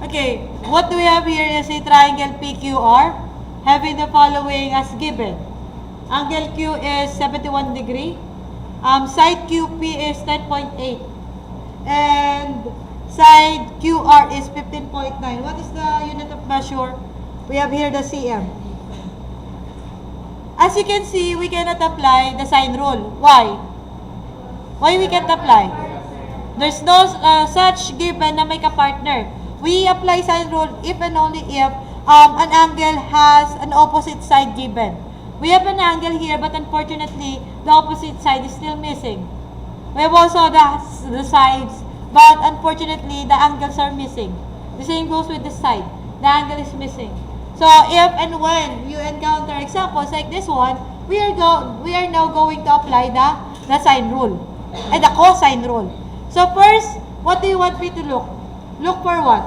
Okay, what do we have here is a triangle PQR having the following as given. Angle Q is 71 degree. Side QP is 10.8. And side QR is 15.9. What is the unit of measure? We have here the cm. As you can see, we cannot apply the sine rule. Why? Why we can't apply? There's no such given na may ka-partner. We apply sine rule if and only if an angle has an opposite side given. We have an angle here, but unfortunately, the opposite side is still missing. We have also the sides, but unfortunately, the angles are missing. The same goes with this side. The angle is missing. So, if and when you encounter examples like this one, we are now going to apply the sine rule and the cosine rule. So, first, what do you want me to look? Look for what?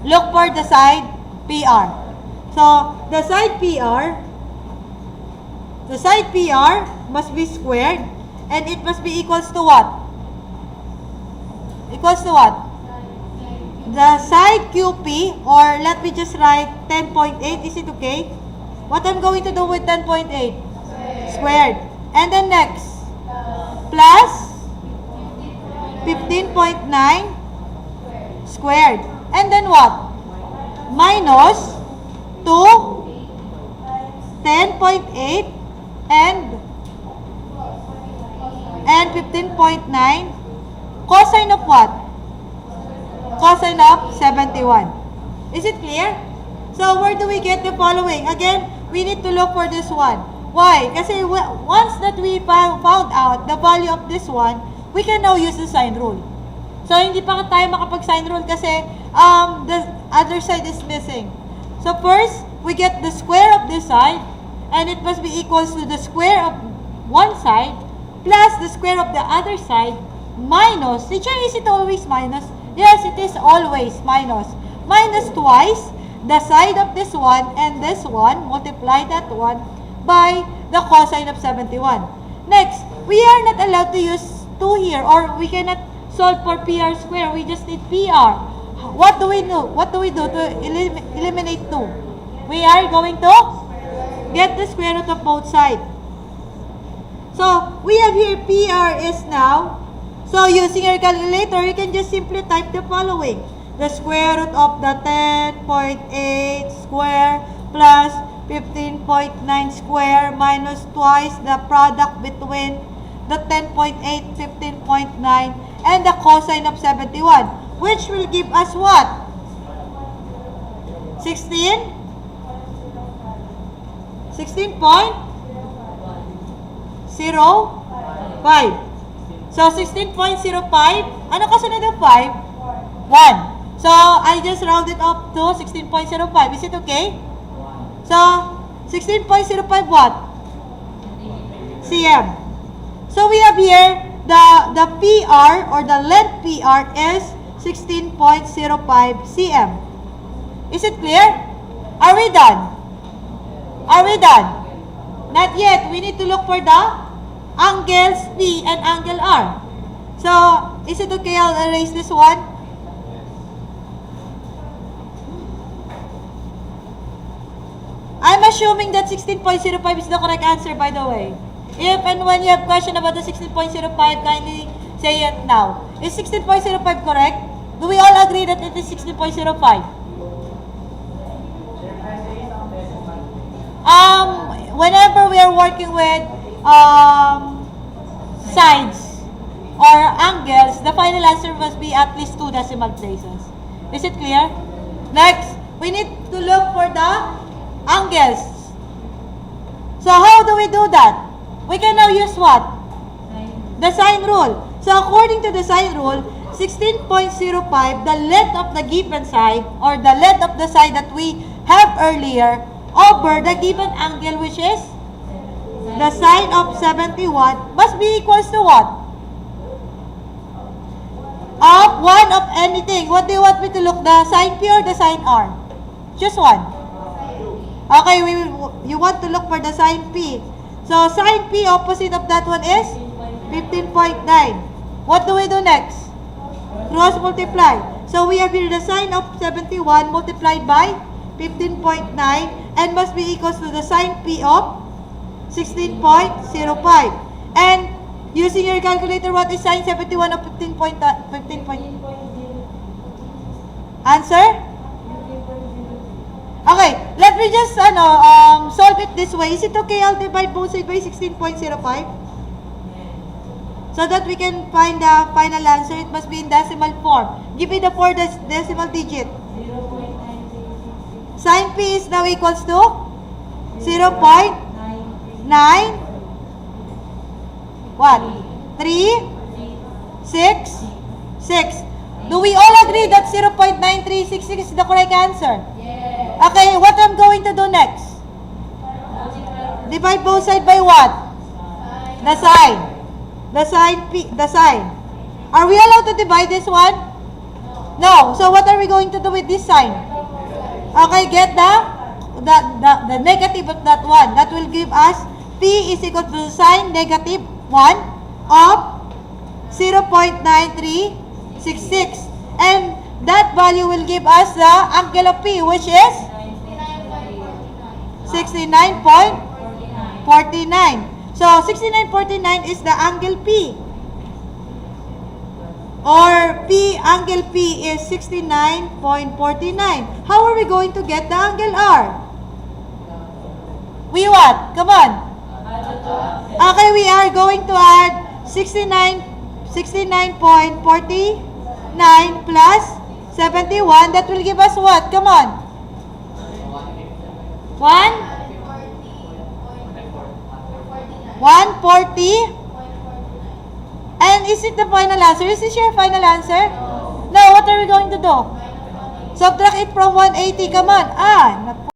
Look for the side PR. So, the side PR must be squared and it must be equals to what? Equals to what? The side QP, or let me just write 10.8. Is it okay? What I'm going to do with 10.8? Squared. And then next, plus 15.9 squared. And then what? Minus 2, 10.8, and 15.9. Cosine of what? Cosine of 71. Is it clear? So, where do we get the following? Again, we need to look for this one. Why? Kasi once that we found out the value of this one, we can now use the sine rule. So, hindi pa tayo makapag-sine rule kasi the other side is missing. So, first, we get the square of this side, and it must be equals to the square of one side plus the square of the other side minus, teacher, is it always minus? Yes, it is always minus. Minus twice the side of this one and this one, multiply that one by the cosine of 71. Next, we are not allowed to use 2 here, or we cannot solve for PR square. We just need PR. What do we do? What do we do to eliminate 2? We are going to get the square root of both sides. So, we have here PR is now. So, using your calculator, you can just simply type the following. The square root of the 10.8 square plus 15.9 square minus twice the product between the 10.8, 15.9, and the cosine of 71. Which will give us what? 16? 16.05. So, 16.05. Ano kasunod ng 5? 1. So, I just rounded up to 16.05. Is it okay? So, 16.05 what? cm. So, we have here the PR or the length PR is 16.05 cm. Is it clear? Are we done? Are we done? Not yet. We need to look for the angles P and angle R. So, is it okay? I'll erase this one. I'm assuming that 16.05 is the correct answer, by the way. If and when you have question about the 16.05, kindly say it now. Is 16.05 correct? Do we all agree that it is 16.05? Whenever we are working with sides or angles, the final answer must be at least 2 decimal places. Is it clear? Next, we need to look for the angles. So, how do we do that? We can now use what? The sine rule. So, according to the sine rule, 16.05, the length of the given side or the length of the side that we have earlier over the given angle, which is the sine of 71, must be equals to what? Of 1 of anything. What do you want me to look? The sine P or the sine R? Just one. Okay, you want to look for the sine P. So, sine P, opposite of that one is 15.9. What do we do next? Cross multiply. So we have here the sine of 71 multiplied by 15.9 and must be equals to the sine P of 16.05. And using your calculator, what is sine 71 of 15 point? Answer? Okay, let me just solve it this way. Is it okay? I'll divide both sides by 16.05 so that we can find the final answer. It must be in decimal form. Give me the 4 decimal digit. Sine P is now equals to 0.9 what? 3 6 6. Do we all agree that 0.9366 is the correct answer? Yes. Okay, what I'm going to do next? Divide both sides by what? The sine. The sine P, the sine. Are we allowed to divide this one? No. So what are we going to do with this sign? Okay, get the negative of that one. That will give us P is equal to sine negative 1 of 0.9366. And that value will give us the angle of P, which is 69.49. So 69.49 is the angle P. Or P, angle P is 69.49. How are we going to get the angle R? We what? Come on. Okay, we are going to add 69.49 plus 71. That will give us what? Come on. 140. And is it the final answer? Is this your final answer? No. What are we going to do? Subtract it from 180. Come on.